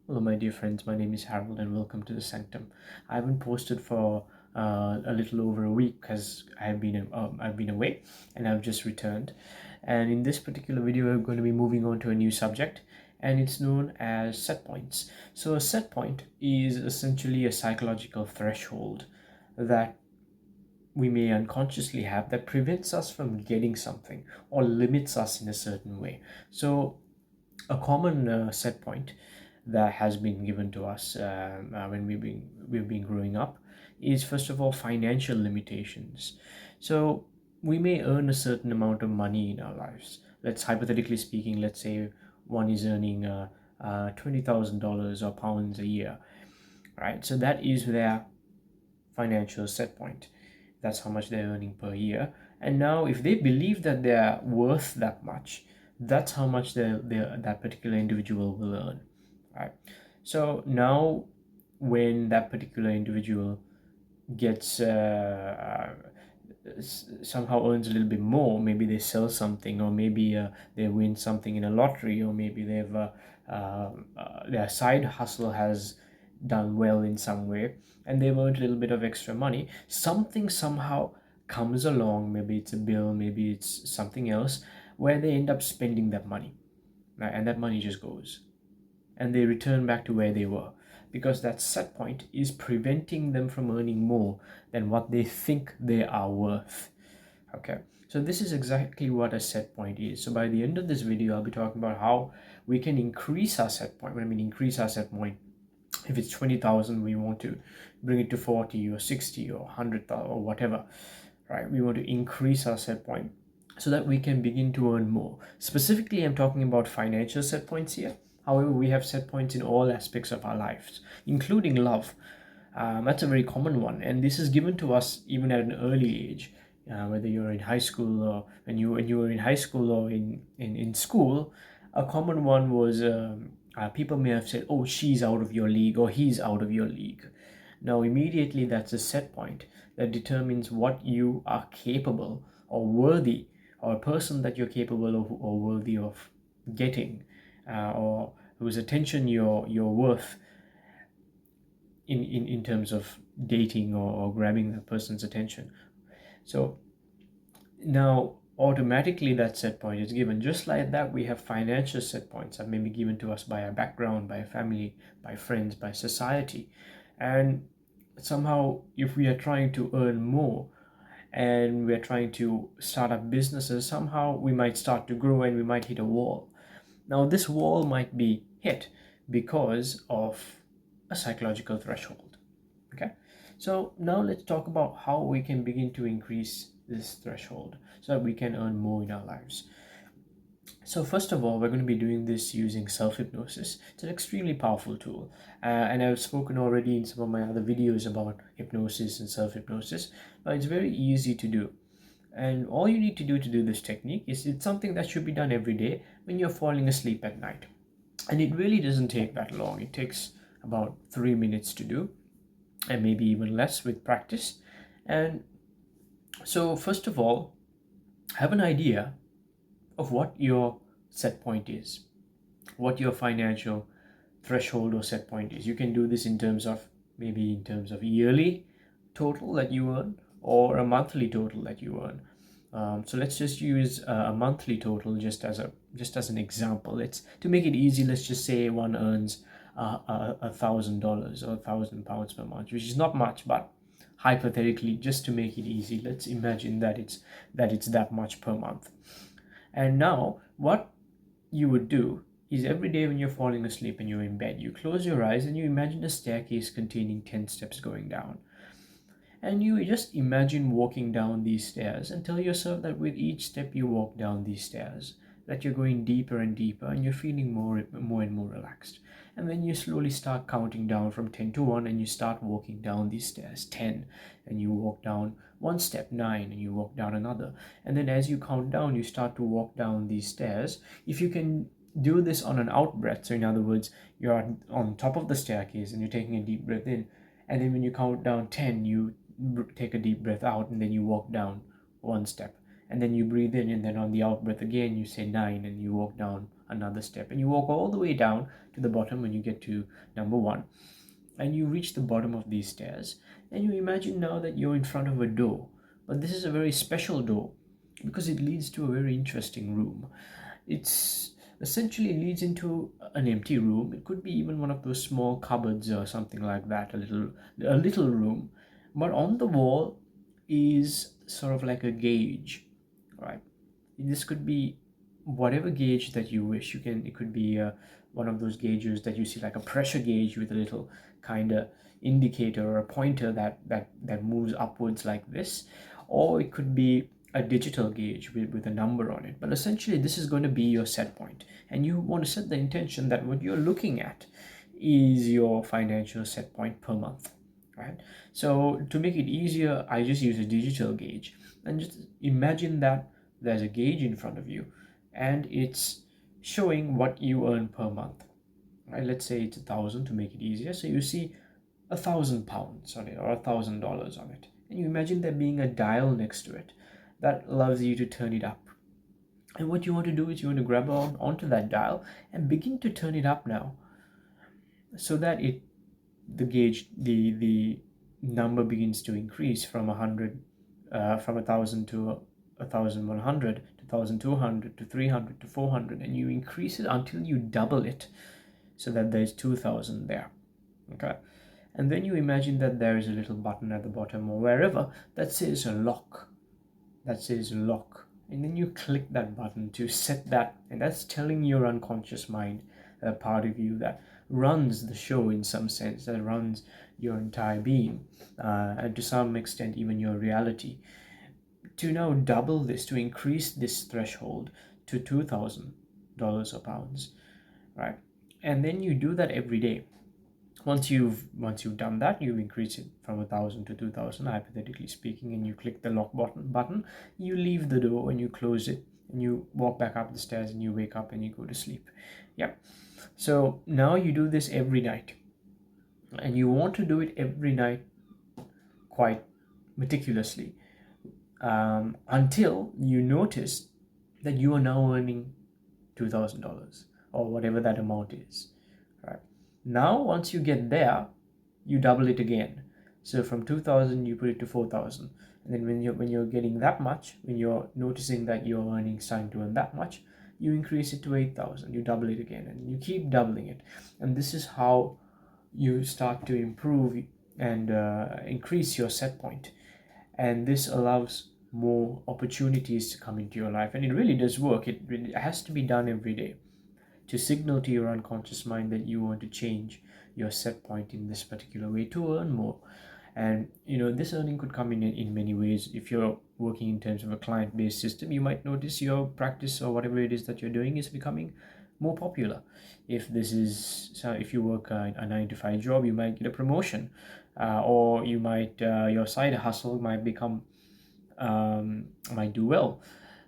Hello, my dear friends. My name is Harold, and welcome to the Sanctum. I haven't posted for a little over a week because I've been away, and I've just returned. And in this particular video, we're going to be moving on to a new subject, and it's known as set points. So, a set point is essentially a psychological threshold that we may unconsciously have that prevents us from getting something or limits us in a certain way. So, a common set point that has been given to us when we've been growing up is first of all financial limitations. So we may earn a certain amount of money in our lives. Let's hypothetically speaking, let's say one is earning $20,000 or pounds a year, right? So that is their financial set point. That's how much they're earning per year. And now, if they believe that they're worth that much, that's how much that particular individual will earn, right? So now, when that particular individual gets somehow earns a little bit more, maybe they sell something, or maybe they win something in a lottery, or maybe their side hustle has done well in some way, and they've earned a little bit of extra money. Something somehow comes along, maybe it's a bill, maybe it's something else, where they end up spending that money, right? And that money just goes, and they return back to where they were, because that set point is preventing them from earning more than what they think they are worth. Okay, so this is exactly what a set point is. So by the end of this video, I'll be talking about how we can increase our set point. When I mean increase our set point, if it's 20,000, we want to bring it to 40 or 60 or 100,000 or whatever, right? We want to increase our set point so that we can begin to earn more. Specifically, I'm talking about financial set points here. However, we have set points in all aspects of our lives, including love. That's a very common one, and this is given to us even at an early age. Whether you're in high school, or when you were in high school or in school, a common one was people may have said, "Oh, she's out of your league," or "He's out of your league." Now, immediately, that's a set point that determines what you are capable or worthy, or a person that you're capable of or worthy of getting, or whose attention you're worth in terms of dating, or grabbing that person's attention. So now automatically that set point is given. Just like that, we have financial set points that may be given to us by our background, by a family, by friends, by society. And somehow, if we are trying to earn more and we're trying to start up businesses, somehow we might start to grow and we might hit a wall. Now, this wall might be hit because of a psychological threshold. Okay, so now let's talk about how we can begin to increase this threshold so that we can earn more in our lives. So first of all, we're going to be doing this using self-hypnosis. It's an extremely powerful tool, and I've spoken already in some of my other videos about hypnosis and self-hypnosis, but it's very easy to do. And all you need to do this technique is, it's something that should be done every day when you're falling asleep at night. And it really doesn't take that long. It takes about 3 minutes to do, and maybe even less with practice. And so first of all, have an idea of what your set point is, what your financial threshold or set point is. You can do this in terms of yearly total that you earn, or a monthly total that you earn. So let's just use a monthly total just as an example. Let's To make it easy, let's just say one earns $1,000 or £1,000 per month, which is not much, but hypothetically, just to make it easy, let's imagine that it's that much per month. And now, what you would do is, every day when you're falling asleep and you're in bed, you close your eyes and you imagine a staircase containing 10 steps going down. And you just imagine walking down these stairs, and tell yourself that with each step you walk down these stairs, that you're going deeper and deeper, and you're feeling more and more relaxed. And then you slowly start counting down from 10 to 1, and you start walking down these stairs. 10, and you walk down one step. 9, and you walk down another. And then as you count down, you start to walk down these stairs. If you can do this on an out breath, so in other words, you're on top of the staircase and you're taking a deep breath in, and then when you count down 10, you take a deep breath out, and then you walk down one step, and then you breathe in, and then on the out breath again you say 9, and you walk down another step, and you walk all the way down to the bottom when you get to number 1, and you reach the bottom of these stairs, and you imagine now that you're in front of a door. But this is a very special door because it leads to a very interesting room. It's essentially leads into an empty room. It could be even one of those small cupboards or something like that, a little room. But on the wall is sort of like a gauge, right? This could be whatever gauge that you wish. It could be one of those gauges that you see, like a pressure gauge with a little kind of indicator or a pointer that moves upwards like this, or it could be a digital gauge with a number on it. But essentially this is going to be your set point, and you want to set the intention that what you're looking at is your financial set point per month, right? So to make it easier, I just use a digital gauge, and just imagine that there's a gauge in front of you and it's showing what you earn per month, right? Let's say it's 1,000 to make it easier. So you see £1,000 on it, or $1,000 on it, and you imagine there being a dial next to it that allows you to turn it up. And what you want to do is you want to grab onto that dial and begin to turn it up now, so that the gauge, the number begins to increase from 100, from 1,000 to 1,100 to 1,200 to 300 to 400, and you increase it until you double it, so that there's 2,000 there. Okay, and then you imagine that there is a little button at the bottom or wherever that says lock. And then you click that button to set that, and that's telling your unconscious mind, a part of you that runs the show in some sense, that runs your entire being, and to some extent even your reality, to now double this, to increase this threshold to $2,000 or pounds, right? And then you do that every day. Once you've done that, you increase it from 1,000 to 2,000, hypothetically speaking, and you click the lock button, you leave the door and you close it, and you walk back up the stairs, and you wake up and you go to sleep. Yeah. So now you do this every night, and you want to do it every night quite meticulously, until you notice that you are now earning $2,000 or whatever that amount is, right? Now once you get there, you double it again. So from 2,000 you put it to 4,000, and then when you're getting that much, when you're noticing that you're earning, starting to earn that much, you increase it to 8,000, you double it again, and you keep doubling it. And this is how you start to improve and increase your set point. And this allows more opportunities to come into your life, and it really does work. It has to be done every day to signal to your unconscious mind that you want to change your set point in this particular way to earn more. And this earning could come in many ways. If you're working in terms of a client-based system, you might notice your practice or whatever it is that you're doing is becoming more popular. If you work a 9-to-5 job, you might get a promotion, or you might your side hustle might do well.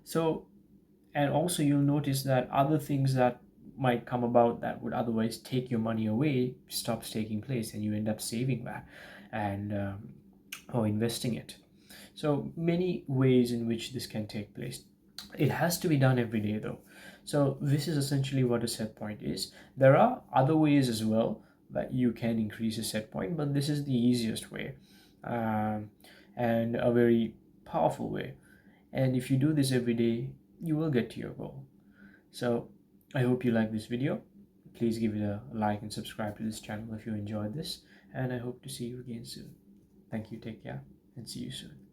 So, and also you'll notice that other things that might come about that would otherwise take your money away stops taking place, and you end up saving that and or investing it. So many ways in which this can take place. It has to be done every day though. So this is essentially what a set point is. There are other ways as well that you can increase a set point, but this is the easiest way, and a very powerful way. And if you do this every day, you will get to your goal. So I hope you like this video. Please give it a like and subscribe to this channel if you enjoyed this, and I hope to see you again soon. Thank you, take care, and see you soon.